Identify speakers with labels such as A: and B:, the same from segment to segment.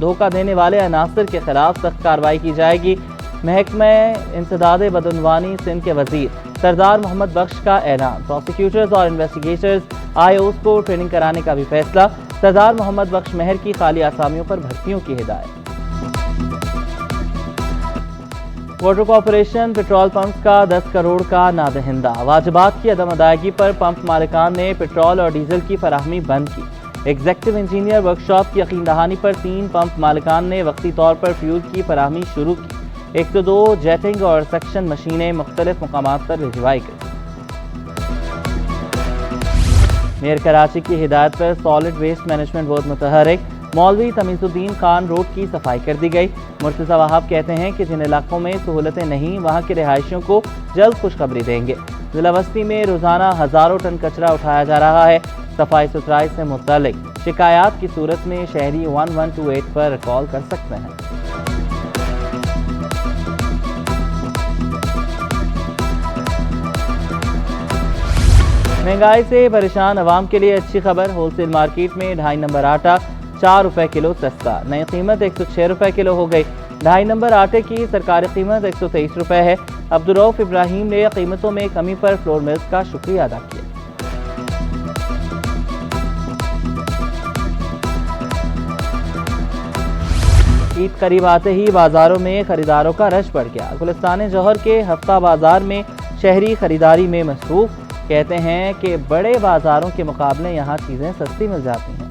A: دھوکہ دینے والے عناصر کے خلاف سخت کارروائی کی جائے گی۔ محکمہ انسداد بدعنوانی سندھ کے وزیر سردار محمد بخش کا اعلان۔ پروسیکیوٹرز اور انویسٹیگیٹرز آئی اوز کو ٹریننگ کرانے کا بھی فیصلہ۔ سردار محمد بخش مہر کی خالی آسامیوں پر بھرتیوں کی ہدایت۔ واٹر کارپوریشن پٹرول پمپس کا 10 کروڑ کا نادہندہ۔ واجبات کی عدم ادائیگی پر پمپ مالکان نے پٹرول اور ڈیزل کی فراہمی بند کی۔ ایگزیکٹو انجینئر ورکشاپ کی یقین دہانی پر 3 پمپ مالکان نے وقتی طور پر فیول کی فراہمی شروع کی۔ 102 جیٹنگ اور سیکشن مشینیں مختلف مقامات پر بھجوائی گئی۔ میئر کراچی کی ہدایت پر سالڈ ویسٹ مینجمنٹ بورڈ متحرک۔ مولوی تمیز الدین خان روڈ کی صفائی کر دی گئی۔ مرتضی وہاب کہتے ہیں کہ جن علاقوں میں سہولتیں نہیں وہاں کے رہائشیوں کو جلد خوشخبری دیں گے۔ ضلع وسطی میں روزانہ ہزاروں ٹن کچرا اٹھایا جا رہا ہے۔ صفائی ستھرائی سے متعلق شکایات کی صورت میں شہری 1128 پر کال کر سکتے ہیں۔ مہنگائی سے پریشان عوام کے لیے اچھی خبر۔ ہول سیل مارکیٹ میں 2.5 نمبر آٹا 4 روپے کلو سستا، نئی قیمت 106 روپے کلو ہو گئی۔ 2.5 نمبر آٹے کی سرکاری قیمت 123 روپے ہے۔ عبدالرؤف ابراہیم نے قیمتوں میں کمی پر فلور ملز کا شکریہ ادا کیا۔ عید قریب آتے ہی بازاروں میں خریداروں کا رش بڑھ گیا۔ گلستان جوہر کے ہفتہ بازار میں شہری خریداری میں مصروف، کہتے ہیں کہ بڑے بازاروں کے مقابلے یہاں چیزیں سستی مل جاتی ہیں۔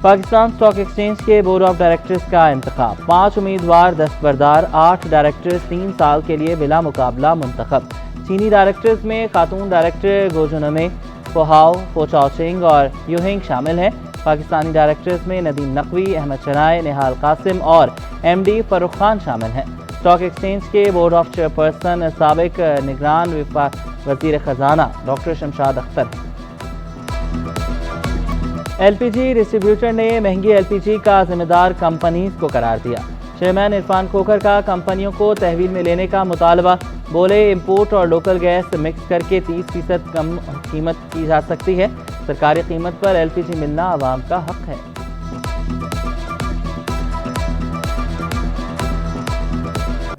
A: پاکستان اسٹاک ایکسچینج کے بورڈ آف ڈائریکٹرز کا انتخاب۔ 5 امیدوار دستبردار، 8 ڈائریکٹرز 3 سال کے لیے بلا مقابلہ منتخب۔ چینی ڈائریکٹرز میں خاتون ڈائریکٹر گوجونمے فوہاو، فو چاؤ چنگ اور یوہنگ شامل ہیں۔ پاکستانی ڈائریکٹرز میں ندیم نقوی، احمد چنائے، نہال قاسم اور ایم ڈی فاروق خان شامل ہیں۔ اسٹاک ایکسچینج کے بورڈ آف چیئرپرسن سابق نگران وزیر خزانہ ڈاکٹر شمشاد اختر ہیں۔ ایل پی جی ڈسٹریبیوٹر نے مہنگی ایل پی جی کا ذمہ دار کمپنیز کو قرار دیا۔ چیئرمین عرفان کھوکھر کا کمپنیوں کو تحویل میں لینے کا مطالبہ، بولے امپورٹ اور لوکل گیس مکس کر کے 30% کم قیمت کی جا سکتی ہے۔ سرکاری قیمت پر ایل پی جی ملنا عوام کا حق ہے۔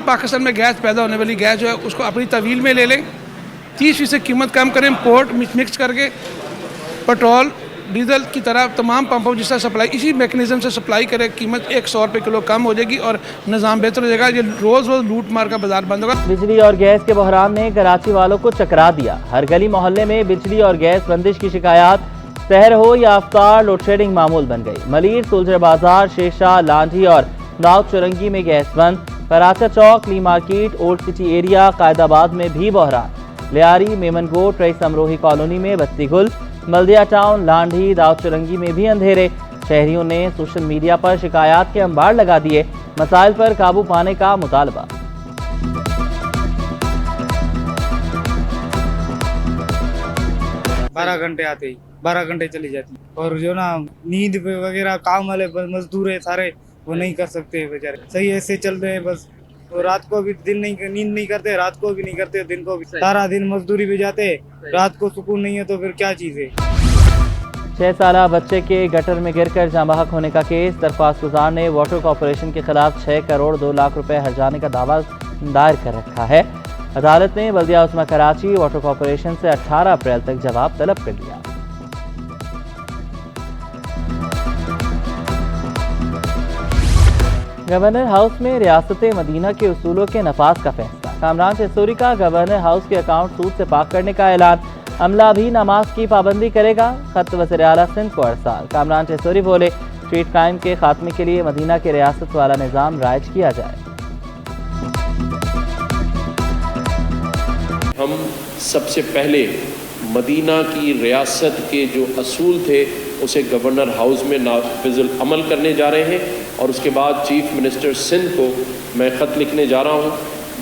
B: پاکستان میں گیس پیدا ہونے والی گیس جو ہے اس کو اپنی تحویل میں لے لیں، 30% قیمت کم کریں، امپورٹ مکس کر کے پٹرول ڈیزل کی طرح تمام پمپوں جس طرح سپلائی اسی میکنزم سے سپلائی کرے، قیمت 100 روپے کلو کم ہو جائے گی اور نظام بہتر ہو جائے گا۔ یہ روز لوٹ مار کا بازار بند ہوگا۔
A: بجلی اور گیس کے بحران نے کراچی والوں کو چکرا دیا۔ ہر گلی محلے میں بجلی اور گیس بندش کی شکایات، سحر ہو یا افطار لوڈ شیڈنگ معمول بن گئی۔ ملیر، سولجر بازار، شیر شاہ، لانڈھی اور داؤد چورنگی میں گیس بند۔ پراچا چوک، لی مارکیٹ، اولڈ سٹی ایریا، قائد آباد میں بھی بحران۔ لیاری، میمن گوٹ، رئیس امروہی کالونی میں بتی گل، بلدیہ ٹاؤن، لانڈھی، داؤد چورنگی میں بھی اندھیرے۔ شہریوں نے سوشل میڈیا پر شکایات کے انبار لگا دیے، مسائل پر قابو پانے کا مطالبہ۔
C: 12 گھنٹے آتے ہی 12 گھنٹے چلی جاتی، اور جو نا نیند وغیرہ کام والے مزدور ہیں سارے وہ نہیں کر سکتے بیچارے، صحیح ایسے چل رہے ہیں بس۔ رات کو بھی نیند نہیں کرتے، رات کو بھی نہیں کرتے، دن کو بھی سارا دن مزدوری بھی جاتے، رات کو سکون نہیں ہے تو پھر کیا چیز ہے۔
A: 6 سالہ بچے کے گٹر میں گر کر جاں بحق ہونے کا کیس۔ درخواست گزار نے واٹر کارپوریشن کے خلاف 6 کروڑ 2 لاکھ روپے ہرجانے کا دعویٰ دائر کر رکھا ہے۔ عدالت نے بلدیہ عظمی کراچی واٹر کارپوریشن سے 18 اپریل تک جواب طلب کر لیا۔ گورنر ہاؤس میں ریاست مدینہ کے اصولوں کے نفاذ کا فیصلہ۔ کامران چیسوری کا گورنر ہاؤس کے اکاؤنٹ سود سے پاک کرنے کا اعلان۔ عملہ بھی نماز کی پابندی کرے گا، خط وزیر اعلیٰ سندھ کو ارسال۔ کامران چیسوری بولے، اسٹریٹ کرائم کے خاتمے کے لیے مدینہ کے ریاست والا نظام رائج کیا جائے۔
D: ہم سب سے پہلے مدینہ کی ریاست کے جو اصول تھے اسے گورنر ہاؤس میں نافذ العمل کرنے جا رہے ہیں، اور اس کے بعد چیف منسٹر سندھ کو میں خط لکھنے جا رہا ہوں،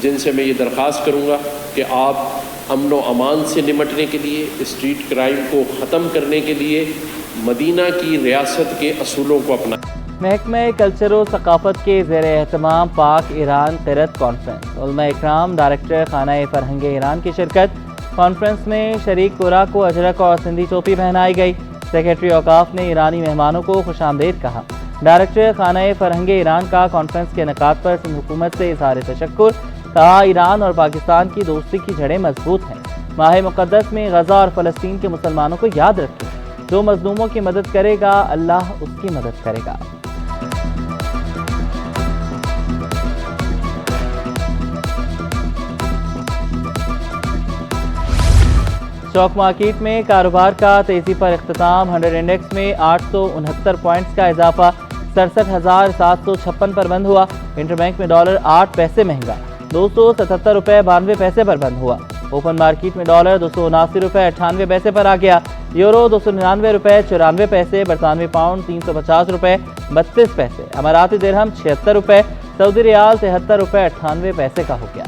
D: جن سے میں یہ درخواست کروں گا کہ آپ امن و امان سے نمٹنے کے لیے، اسٹریٹ کرائم کو ختم کرنے کے لیے مدینہ کی ریاست کے اصولوں کو اپنائیں۔
A: محکمہ کلچر و ثقافت کے زیر اہتمام پاک ایران قرت کانفرنس، علماء اکرام، ڈائریکٹر خانہ فرہنگ ایران کی شرکت۔ کانفرنس میں شریک کورا کو اجرک اور سندھی ٹوپی پہنائی گئی۔ سیکرٹری اوقاف نے ایرانی مہمانوں کو خوش آمدید کہا۔ ڈائریکٹر خانہ فرہنگ ایران کا کانفرنس کے انعقاد پر سندھ حکومت سے اظہار تشکر، کہا ایران اور پاکستان کی دوستی کی جڑیں مضبوط ہیں۔ ماہ مقدس میں غزہ اور فلسطین کے مسلمانوں کو یاد رکھیں، جو مظلوموں کی مدد کرے گا اللہ اس کی مدد کرے گا۔ اسٹاک مارکیٹ میں کاروبار کا تیزی پر اختتام۔ 100 انڈیکس میں 869 پوائنٹس کا اضافہ 67,756 پر بند ہوا۔ انٹر بینک میں ڈالر 8 پیسے مہنگا 277 روپے 92 پیسے پر بند ہوا۔ اوپن مارکیٹ میں ڈالر 279 روپے 98 پیسے پر آ گیا۔ یورو 299 روپے 94 پیسے، برطانوی پاؤنڈ 350 روپے 32 پیسے، اماراتی درہم 76 روپے، سعودی ریال 73 روپے 98 پیسے کا ہو گیا۔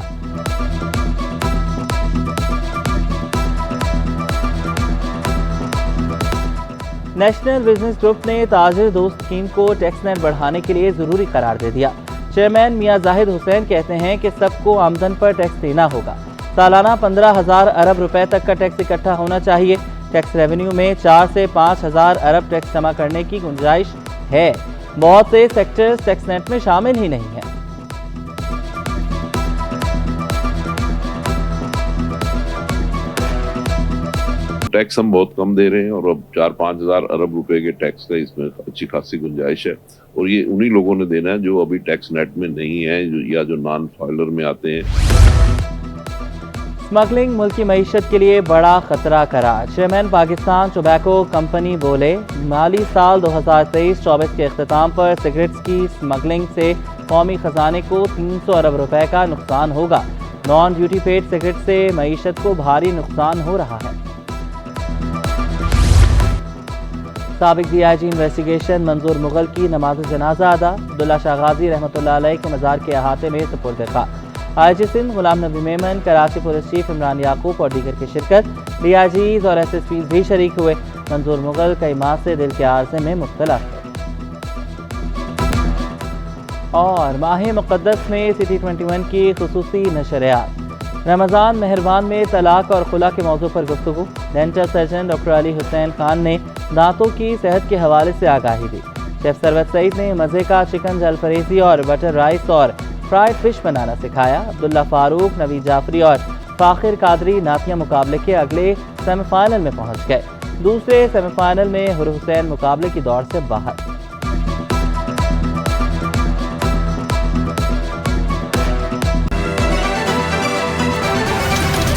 A: نیشنل بزنس گروپ نے تاجر دوست اسکیم کو ٹیکس نیٹ بڑھانے کے لیے ضروری قرار دے دیا۔ چیئرمین میاں زاہد حسین کہتے ہیں کہ سب کو آمدن پر ٹیکس دینا ہوگا۔ سالانہ 15,000 ارب روپے تک کا ٹیکس اکٹھا ہونا چاہیے۔ ٹیکس ریونیو میں 4 سے 5,000 ارب ٹیکس جمع کرنے کی گنجائش ہے۔ بہت سے سیکٹرز ٹیکس نیٹ میں شامل ہی نہیں ہیں۔
E: ٹیکس ہم بہت کم دے رہے ہیں اور اب 4-5 ہزار ارب روپے کے ٹیکس کا اس میں اچھی خاصی گنجائش ہے، اور یہ انہی لوگوں نے دینا ہے جو ابھی ٹیکس نیٹ میں نہیں ہیں یا جو نان فائلر میں آتے ہیں۔
A: اسمگلنگ ملک کی معیشت کے لیے بڑا خطرہ قرار۔ چیئرمین پاکستان ٹوبیکو کمپنی بولے مالی سال 2023-24 کے اختتام پر سگریٹس کی اسمگلنگ سے قومی خزانے کو 300 ارب روپے کا نقصان ہوگا۔ نان ڈیوٹی پیڈ سگریٹ سے معیشت کو بھاری نقصان ہو رہا ہے۔ سابق ڈی آئی جی انویسٹیگیشن منظور مغل کی نماز جنازہ ادا، عبداللہ شاہ غازی رحمۃ اللہ علیہ کے مزار کے احاطے میں سپرد خاک۔ آئی جی سندھ غلام نبی میمن، کراچی پولیس چیف عمران یعقوب اور دیگر کی شرکت، ڈی آئی جیز اور ایس ایس پیز بھی شریک ہوئے۔ منظور مغل کئی ماہ سے دل کے عارضے میں مبتلا ہے۔ اور ماہ مقدس میں سٹی 21 کی خصوصی نشریات۔ رمضان مہربان میں طلاق اور خلا کے موضوع پر گفتگو۔ ڈینٹل سرجن ڈاکٹر علی حسین خان نے دانتوں کی صحت کے حوالے سے آگاہی دی۔ شیف سروت سعید نے مزے کا چکن جلفریزی اور بٹر رائس اور فرائیڈ فش بنانا سکھایا۔ عبداللہ فاروق، نوید جعفری اور فاخر قادری نعتیہ مقابلے کے اگلے سیمی فائنل میں پہنچ گئے۔ دوسرے سیمی فائنل میں حور حسین مقابلے کی دوڑ سے باہر۔